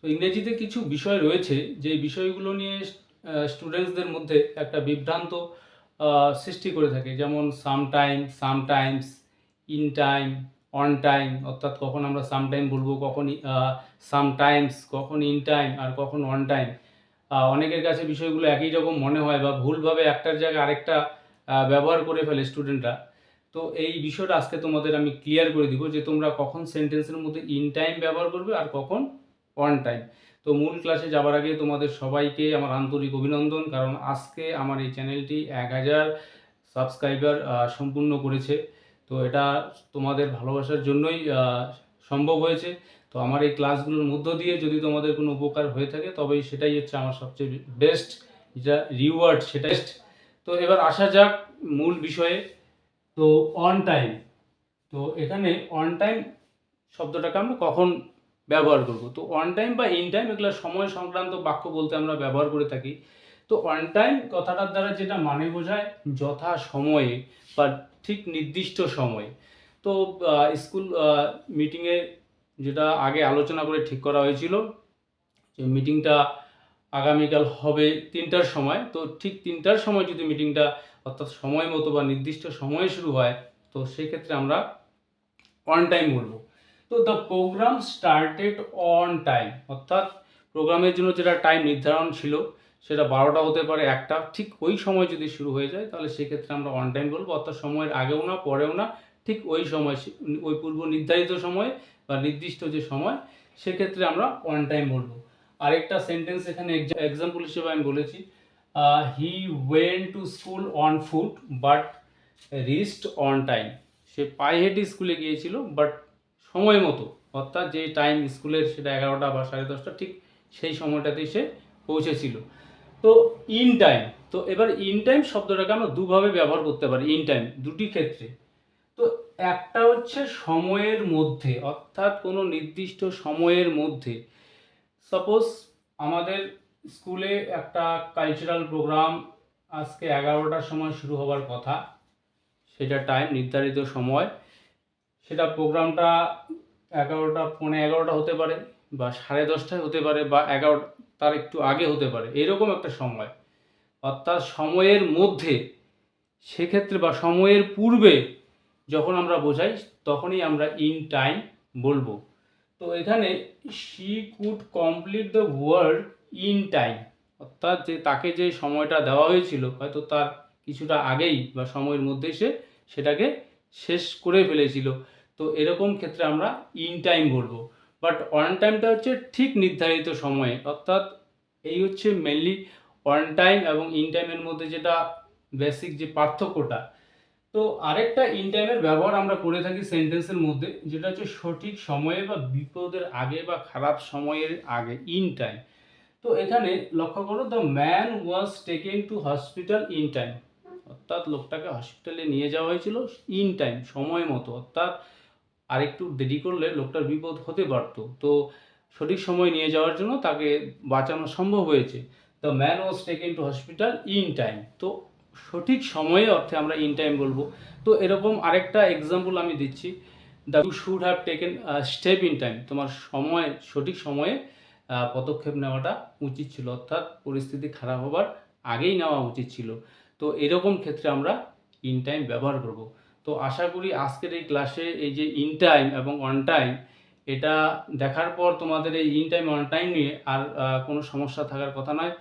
তো ইংরেজিতে কিছু বিষয় রয়েছে যে বিষয়গুলো নিয়ে স্টুডেন্টসদের মধ্যে একটা বিভ্রান্ত সৃষ্টি করে থাকে, যেমন sometimes, in time, on time, অর্থাৎ কখন আমরা সামটাইম বলবো, কখন সামটাইমস, কখন ইন টাইম আর কখন অন টাইম। অনেকের কাছে বিষয়গুলো একই রকম মনে হয় বা ভুলভাবে একটার জায়গায় আরেকটা ব্যবহার করে ফেলে স্টুডেন্টরা। তো এই বিষয়টা আজকে তোমাদের আমি ক্লিয়ার করে দিব যে তোমরা কখন সেন্টেন্সের মধ্যে ইন টাইম ব্যবহার করবে আর কখন অন টাইম। তো মূল ক্লাসে যাবার আগে তোমাদের সবাইকে আমার আন্তরিক অভিনন্দন, কারণ আজকে আমার এই চ্যানেলটি 1000 সাবস্ক্রাইবার সম্পূর্ণ করেছে। তো এটা তোমাদের ভালোবাসার জন্যই সম্ভব হয়েছে। তো আমার এই ক্লাসগুলোর মধ্য দিয়ে যদি তোমাদের কোনো উপকার হয়ে থাকে তবেই সেটাই হচ্ছে আমার সবচেয়ে বেস্ট যেটা রিওয়ার্ড, সেটা বেস্ট। তো এবার আসা যাক মূল বিষয়ে। তো অন টাইম, তো এখানে অন টাইম শব্দটাকে আমরা কখন ব্যবহার করব? তো অন টাইম বা ইন টাইম এগুলো সময় সংক্রান্ত বাক্য বলতে আমরা ব্যবহার করে থাকি। তো অন টাইম কথাটার দ্বারা যেটা মানে বোঝায় যথা সময়ে বা ঠিক নির্দিষ্ট সময়ে। তো স্কুল মিটিংয়ে যেটা আগে আলোচনা করে ঠিক করা হয়েছিল যে মিটিংটা আগামীকাল হবে 3টার সময়, তো ঠিক 3টার সময় যদি মিটিংটা অর্থাৎ সময় মতো বা নির্দিষ্ট সময়ে শুরু হয়, তো সেক্ষেত্রে আমরা অন টাইম বলবো। তো the programme started on time, অর্থাৎ প্রোগ্রামের জন্য যেটা টাইম নির্ধারণ ছিল সেটা 12টা হতে পারে, 1টা, ঠিক ওই সময় যদি শুরু হয়ে যায় তাহলে সেক্ষেত্রে আমরা অন টাইম বলবো। অর্থাৎ সময়ের আগেও না পরেও না, ঠিক ওই সময়, ওই পূর্ব নির্ধারিত সময় বা নির্দিষ্ট যে সময়, সেক্ষেত্রে আমরা অন টাইম বলবো। আরেকটা সেন্টেন্স এখানে এক্সাম্পল হিসেবে আমি বলেছি, he went to school on foot but reached on time. সে পায়ে হেঁটে স্কুলে গিয়েছিল বাট সময় মতো, অর্থাৎ যে টাইম স্কুলের সেটা 11টা বা 10:30, ঠিক সেই সময়টাতেই সে পৌঁছেছিল। তো ইন টাইম, তো এবার ইন টাইম শব্দটাকে আমরা দুভাবে ব্যবহার করতে পারি ইন টাইম, দুটি ক্ষেত্রে। তো একটা হচ্ছে সময়ের মধ্যে, অর্থাৎ কোনো নির্দিষ্ট সময়ের মধ্যে। সাপোজ আমাদের স্কুলে একটা কালচারাল প্রোগ্রাম আজকে 11টার সময় শুরু হওয়ার কথা, সেটা টাইম নির্ধারিত সময়, সেটা প্রোগ্রামটা 11টা, 11:15 হতে পারে বা 10:30 হতে পারে বা 11 তার একটু আগে হতে পারে, এরকম একটা সময়, অর্থাৎ সময়ের মধ্যে। সেক্ষেত্রে বা সময়ের পূর্বে যখন আমরা বোঝাই তখনই আমরা ইন টাইম বলবো। তো এখানে she could complete the work in time, অর্থাৎ যে তাকে যে সময়টা দেওয়া হয়েছিল হয়তো তার কিছুটা আগেই বা সময়ের মধ্যেই সে সেটাকে শেষ করে ফেলেছিল। তো এরকম ক্ষেত্রে আমরা ইন টাইম বলবো। বাট অন টাইমটা হচ্ছে ঠিক নির্ধারিত সময়ে, অর্থাৎ এই হচ্ছে মেনলি অন টাইম এবং ইন টাইমের মধ্যে যেটা বেসিক যে পার্থক্যটা। তো আরেকটা ইন টাইমের ব্যবহার আমরা করে থাকি সেন্টেন্সের মধ্যে, যেটা হচ্ছে সঠিক সময়ে বা বিপদের আগে বা খারাপ সময়ের আগে, ইন টাইম। তো এখানে লক্ষ্য করো, the man was taken to hospital in time, অর্থাৎ লোকটাকে হসপিটালে নিয়ে যাওয়া হয়েছিল ইন টাইম, সময় মতো, অর্থাৎ আরেকটু দেরি করলে লোকটার বিপদ হতে পারতো। তো সঠিক সময় নিয়ে যাওয়ার জন্য তাকে বাঁচানো সম্ভব হয়েছে। The man was taken to hospital in time, তো সঠিক সময়ে অর্থে আমরা ইন টাইম বলবো। তো এরকম আরেকটা এক্সাম্পল আমি দিচ্ছি, the you should have taken step in time, তোমার সময়, সঠিক সময়ে পদক্ষেপ নেওয়াটা উচিত ছিল, অর্থাৎ পরিস্থিতি খারাপ হবার আগেই নেওয়া উচিত ছিল। তো এরকম ক্ষেত্রে আমরা ইন টাইম ব্যবহার করব। তো আশা করি আজকের এই ক্লাসে এই যে ইন টাইম এবং অন টাইম, এটা দেখার পর তোমাদের এই ইন টাইম অন টাইম নিয়ে আর কোনো সমস্যা থাকার কথা নয়।